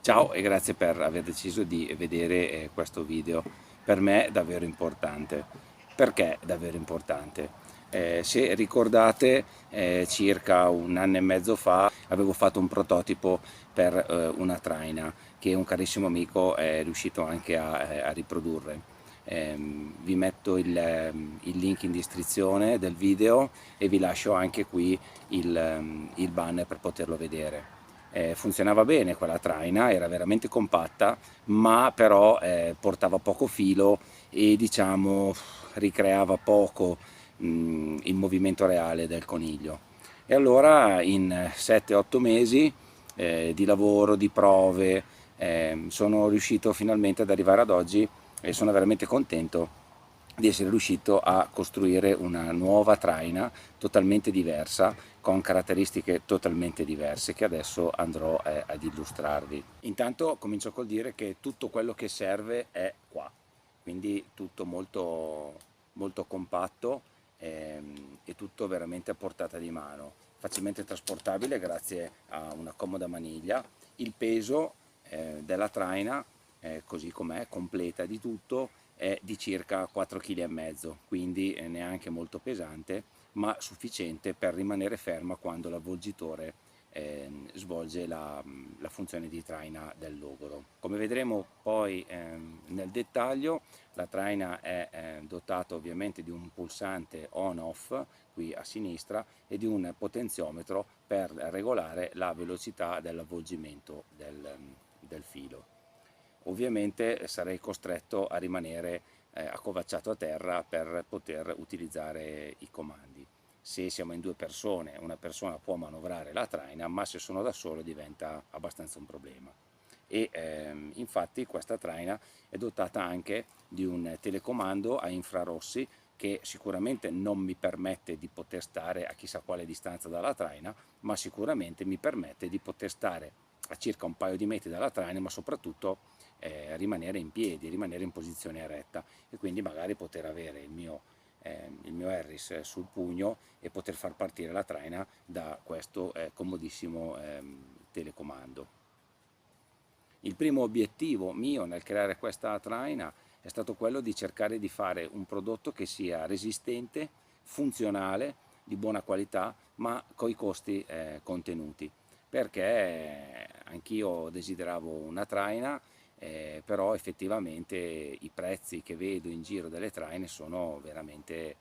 Ciao e grazie per aver deciso di vedere questo video. Per me è davvero importante. Perché è davvero importante? Se ricordate, circa un anno e mezzo fa avevo fatto un prototipo per una traina che un carissimo amico è riuscito anche a riprodurre. Vi metto il link in descrizione del video e vi lascio anche qui il banner per poterlo vedere. Funzionava bene quella traina, era veramente compatta, ma però portava poco filo e diciamo ricreava poco il movimento reale del coniglio. E allora in 7-8 mesi di lavoro, di prove, sono riuscito finalmente ad arrivare ad oggi e sono veramente contento di essere riuscito a costruire una nuova traina totalmente diversa, con caratteristiche totalmente diverse che adesso andrò ad illustrarvi. Intanto comincio col dire che tutto quello che serve è qua, quindi tutto molto, molto compatto e tutto veramente a portata di mano, facilmente trasportabile grazie a una comoda maniglia. Il peso della traina, così com'è, completa di tutto, è di circa 4,5 kg, quindi neanche molto pesante, ma sufficiente per rimanere ferma quando l'avvolgitore svolge la funzione di traina del logoro. Come vedremo poi nel dettaglio, la traina è dotata ovviamente di un pulsante on-off qui a sinistra e di un potenziometro per regolare la velocità dell'avvolgimento del filo. Ovviamente sarei costretto a rimanere accovacciato a terra per poter utilizzare i comandi. Se siamo in due persone, una persona può manovrare la traina, ma se sono da solo diventa abbastanza un problema. E infatti questa traina è dotata anche di un telecomando a infrarossi che sicuramente non mi permette di poter stare a chissà quale distanza dalla traina, ma sicuramente mi permette di poter stare a circa un paio di metri dalla traina, ma soprattutto rimanere in piedi, rimanere in posizione eretta e quindi magari poter avere il mio Harris sul pugno e poter far partire la traina da questo comodissimo telecomando. Il primo obiettivo mio nel creare questa traina è stato quello di cercare di fare un prodotto che sia resistente, funzionale, di buona qualità, ma coi costi contenuti, perché anch'io desideravo una traina, però effettivamente i prezzi che vedo in giro delle traine sono veramente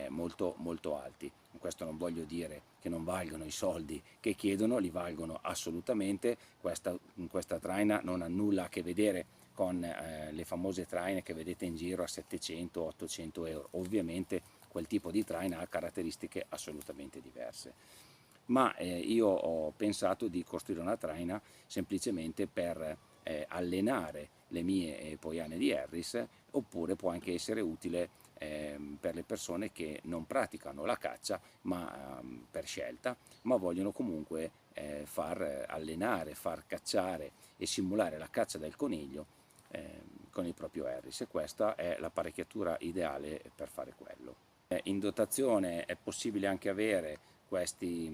molto, molto alti. Con questo non voglio dire che non valgono i soldi che chiedono, li valgono assolutamente. Questa traina non ha nulla a che vedere con le famose traine che vedete in giro a 700-800 euro. Ovviamente quel tipo di traina ha caratteristiche assolutamente diverse. Ma io ho pensato di costruire una traina semplicemente per allenare le mie poiane di Harris, oppure può anche essere utile per le persone che non praticano la caccia ma per scelta, ma vogliono comunque far allenare, far cacciare e simulare la caccia del coniglio con il proprio Harris, e questa è l'apparecchiatura ideale per fare quello. In dotazione è possibile anche avere questi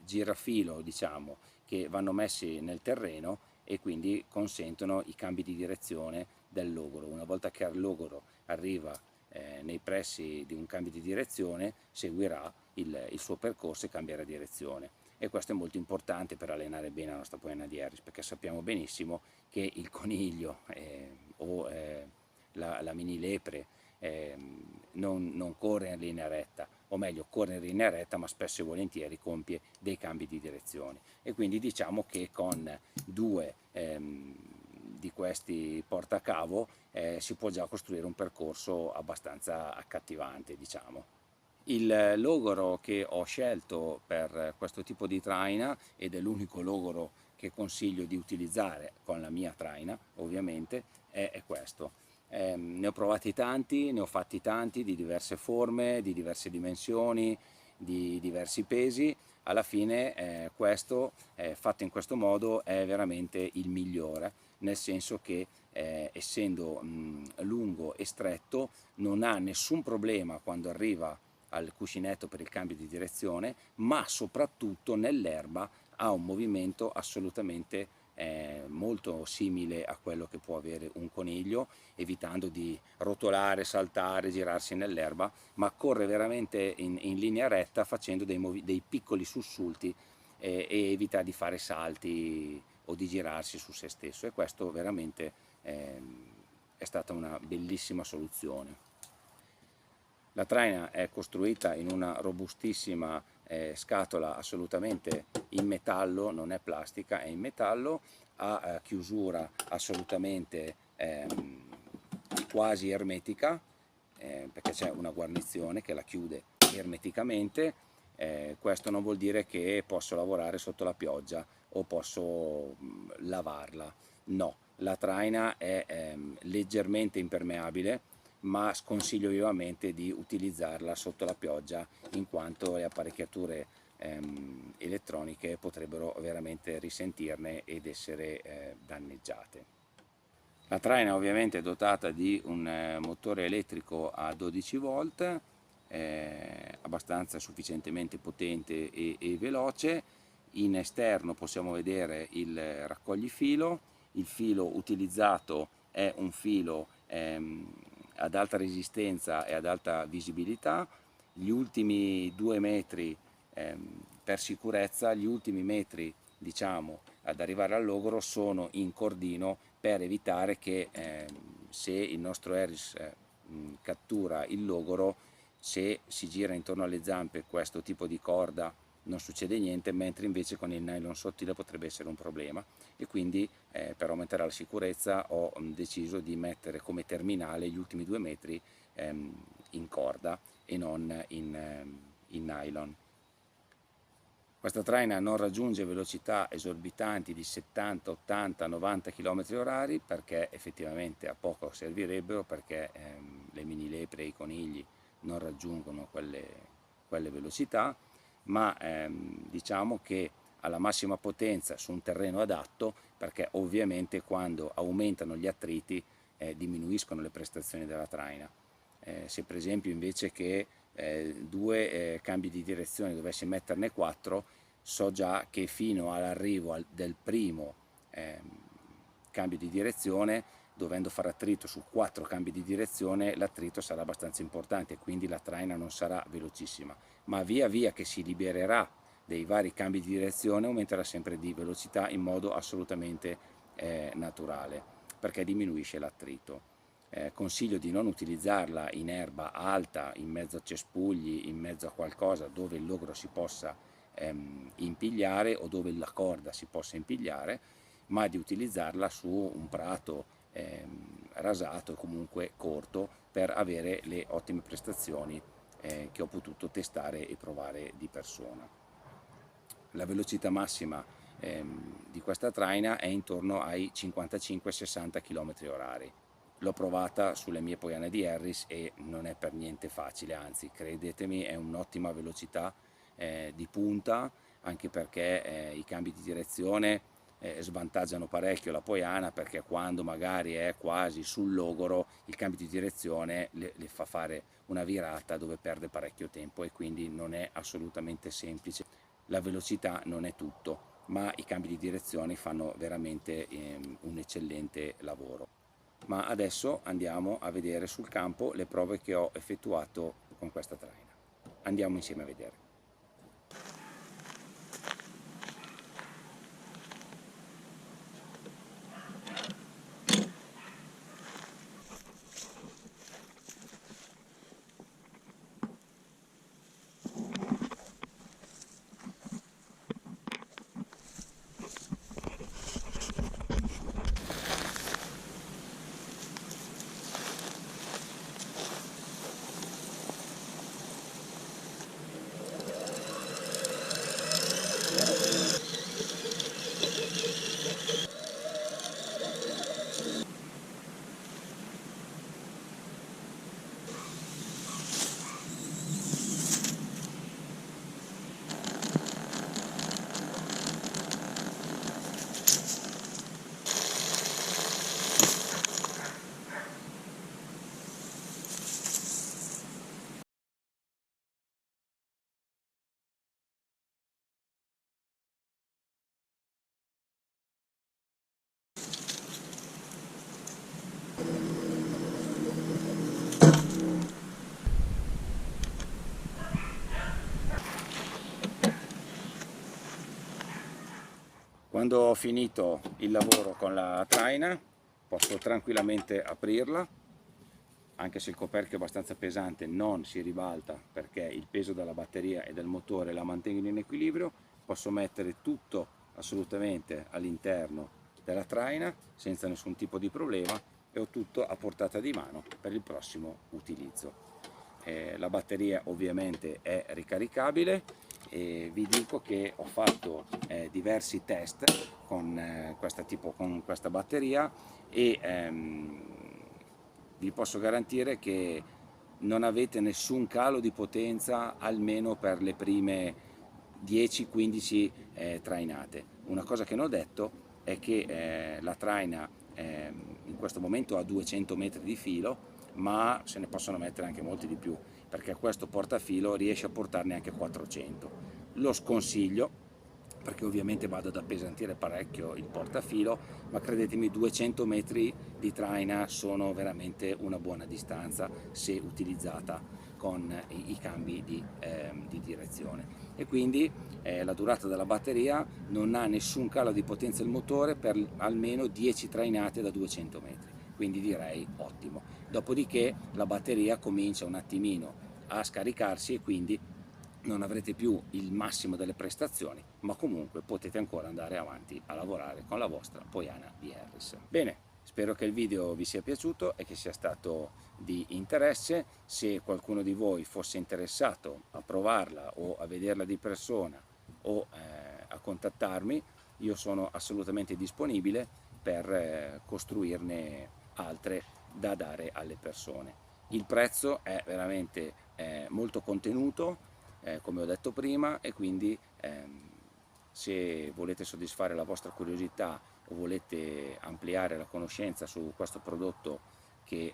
girafilo, diciamo, che vanno messi nel terreno e quindi consentono i cambi di direzione del logoro. Una volta che il logoro arriva nei pressi di un cambio di direzione, seguirà il suo percorso e cambierà direzione. E questo è molto importante per allenare bene la nostra poena di Harris, perché sappiamo benissimo che il coniglio o la mini lepre non corre in linea retta, o meglio corre in linea retta, ma spesso e volentieri compie dei cambi di direzione. E quindi diciamo che con due di questi portacavo si può già costruire un percorso abbastanza accattivante, diciamo. Il logoro che ho scelto per questo tipo di traina, ed è l'unico logoro che consiglio di utilizzare con la mia traina ovviamente, è questo. Ne ho provati tanti, ne ho fatti tanti di diverse forme, di diverse dimensioni, di diversi pesi. Alla fine questo fatto in questo modo è veramente il migliore, nel senso che essendo lungo e stretto non ha nessun problema quando arriva al cuscinetto per il cambio di direzione, ma soprattutto nell'erba ha un movimento assolutamente molto simile a quello che può avere un coniglio, evitando di rotolare, saltare, girarsi nell'erba, ma corre veramente in linea retta facendo dei piccoli sussulti e evita di fare salti o di girarsi su se stesso, e questo veramente è stata una bellissima soluzione. La traina è costruita in una robustissima scatola assolutamente in metallo, non è plastica, è in metallo, ha chiusura assolutamente quasi ermetica, perché c'è una guarnizione che la chiude ermeticamente. Questo non vuol dire che posso lavorare sotto la pioggia o posso lavarla, no, la traina è leggermente impermeabile, ma sconsiglio vivamente di utilizzarla sotto la pioggia, in quanto le apparecchiature elettroniche potrebbero veramente risentirne ed essere danneggiate. La traina ovviamente è dotata di un motore elettrico a 12 volt, abbastanza sufficientemente potente e veloce. In esterno possiamo vedere il raccogli-filo. Il filo utilizzato è un filo ad alta resistenza e ad alta visibilità. Gli ultimi 2 metri per sicurezza, gli ultimi metri diciamo ad arrivare al logoro sono in cordino, per evitare che se il nostro Harris cattura il logoro, se si gira intorno alle zampe questo tipo di corda non succede niente, mentre invece con il nylon sottile potrebbe essere un problema, e quindi per aumentare la sicurezza ho deciso di mettere come terminale gli ultimi 2 metri in corda e non in nylon. Questa traina non raggiunge velocità esorbitanti di 70, 80, 90 km/h, perché effettivamente a poco servirebbero, perché le mini lepre e i conigli non raggiungono quelle velocità, ma diciamo che ha la massima potenza su un terreno adatto, perché ovviamente quando aumentano gli attriti diminuiscono le prestazioni della traina. Se per esempio invece che 2 cambi di direzione dovessi metterne 4, so già che fino all'arrivo del primo cambio di direzione, dovendo fare attrito su 4 cambi di direzione, l'attrito sarà abbastanza importante, quindi la traina non sarà velocissima, ma via via che si libererà dei vari cambi di direzione aumenterà sempre di velocità in modo assolutamente naturale, perché diminuisce l'attrito. Consiglio di non utilizzarla in erba alta, in mezzo a cespugli, in mezzo a qualcosa dove il logoro si possa impigliare o dove la corda si possa impigliare, ma di utilizzarla su un prato rasato e comunque corto, per avere le ottime prestazioni che ho potuto testare e provare di persona. La velocità massima di questa traina è intorno ai 55-60 km/h. L'ho provata sulle mie poiane di Harris e non è per niente facile, anzi credetemi è un'ottima velocità di punta, anche perché i cambi di direzione svantaggiano parecchio la poiana, perché quando magari è quasi sul logoro il cambio di direzione le fa fare una virata dove perde parecchio tempo, e quindi non è assolutamente semplice. La velocità non è tutto, ma i cambi di direzione fanno veramente un eccellente lavoro. Ma adesso andiamo a vedere sul campo le prove che ho effettuato con questa traina. Andiamo insieme a vedere. Quando ho finito il lavoro con la traina posso tranquillamente aprirla, anche se il coperchio è abbastanza pesante non si ribalta perché il peso della batteria e del motore la mantengono in equilibrio. Posso mettere tutto assolutamente all'interno della traina senza nessun tipo di problema e ho tutto a portata di mano per il prossimo utilizzo. La batteria ovviamente è ricaricabile e vi dico che ho fatto diversi test con questa batteria e vi posso garantire che non avete nessun calo di potenza almeno per le prime 10-15 trainate. Una cosa che non ho detto è che la traina in questo momento ha 200 metri di filo, ma se ne possono mettere anche molti di più, perché questo portafilo riesce a portarne anche 400. Lo sconsiglio perché ovviamente vado ad appesantire parecchio il portafilo, ma credetemi 200 metri di traina sono veramente una buona distanza se utilizzata con i cambi di direzione. E quindi la durata della batteria non ha nessun calo di potenza del motore per almeno 10 trainate da 200 metri, quindi direi ottimo. Dopodiché la batteria comincia un attimino a scaricarsi e quindi non avrete più il massimo delle prestazioni, ma comunque potete ancora andare avanti a lavorare con la vostra Poiana di Harris. Bene, spero che il video vi sia piaciuto e che sia stato di interesse. Se qualcuno di voi fosse interessato a provarla o a vederla di persona o a contattarmi, io sono assolutamente disponibile per costruirne altre da dare alle persone. Il prezzo è veramente molto contenuto, come ho detto prima, e quindi se volete soddisfare la vostra curiosità o volete ampliare la conoscenza su questo prodotto che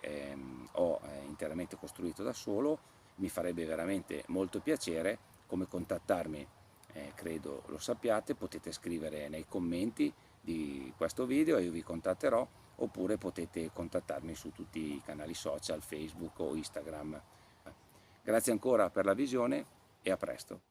ho interamente costruito da solo, mi farebbe veramente molto piacere. Come contattarmi credo lo sappiate, potete scrivere nei commenti di questo video e io vi contatterò, oppure potete contattarmi su tutti i canali social, Facebook o Instagram. Grazie ancora per la visione e a presto.